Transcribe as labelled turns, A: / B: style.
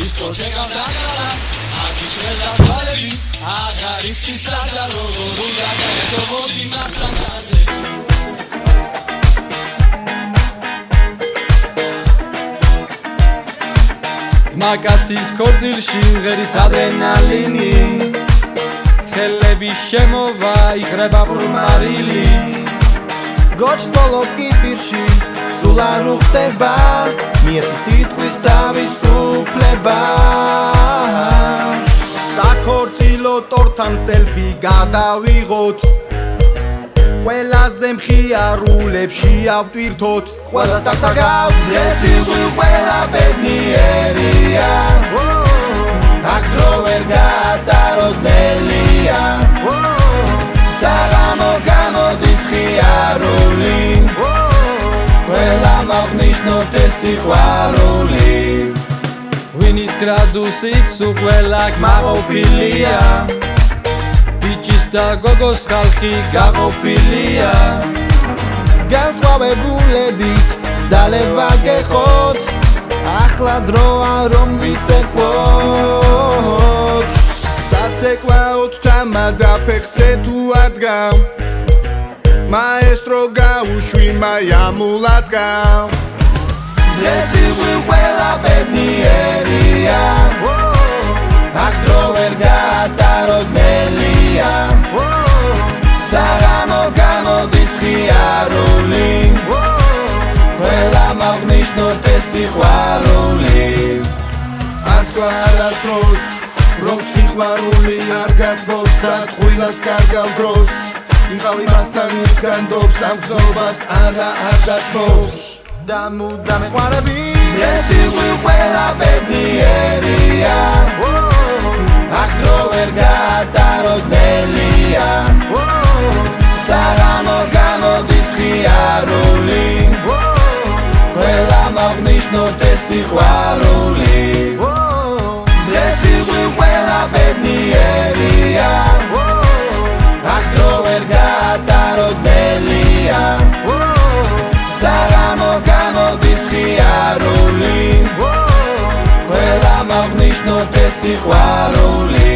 A: დისკოთეკა დაგარა აგიჩვენა თვალები აღარ იცის და როგორ უნდა გაერთობოდი მასრანაზე ძმაკაცის ქორწილში მღერის ადრენალინი ცხელები შემოვა იხრება ბრუნმარილი
B: გოჩს ბოლოკი პირში სულ არ უხდება მიეცი სიტყვის თავისუფლება საქორწილო ტორთან სელფი გადავიღოთ ყველაზე მხიარულებში ავტვირთოთ ყველა ტაკტა გავს ეს სიყვი ყველა ბედნიერია აქ დრო ვერ გადაროს ნელია საღამო გამოდის მხიარული ყველა მაღნიშნოთ ეს სიყვარული
A: ვინის გრადუსით სულ ყველა გმაყოფილია ბიჭის და გოგოს ხალხი გაყოფილია
B: განსხვავებულებით დალევა გეხოთ ახლა დროა რომ ვიცეკვოთ საცეკვაოდ თამადა ფეხზე თუ ადგავ მაესტრო გაუშვი მაიამულად გავ ეს სიყვი ყველა ბედნიერია აქ დრო ვერ გადაროს ნელია საღამო გამოდის მხიარული ყველა მაღნიშნოთ ეს სიყვარული ასკვარასდროს რომ სიყვარული არ გათბობს და ტყუილად კარგავ დროს იყავი მასთან ისგანდობს ამ გზნობას არა არ დათმობს და მუდამ ეყვარები ეს სიყვი ყველა ბედნიერია აქ დრო ვერ გადაროს ნელია საღამო გამოდის მხიარული ყველა მაღნიშნოთ ეს სიყვარული ეს სიყვი ყველა ბედნიერია აქ დრო ვერ გადაროს ნელია საღამო გამოდის მხიარული ყველა მაღნიშნოთ ეს სიყვარული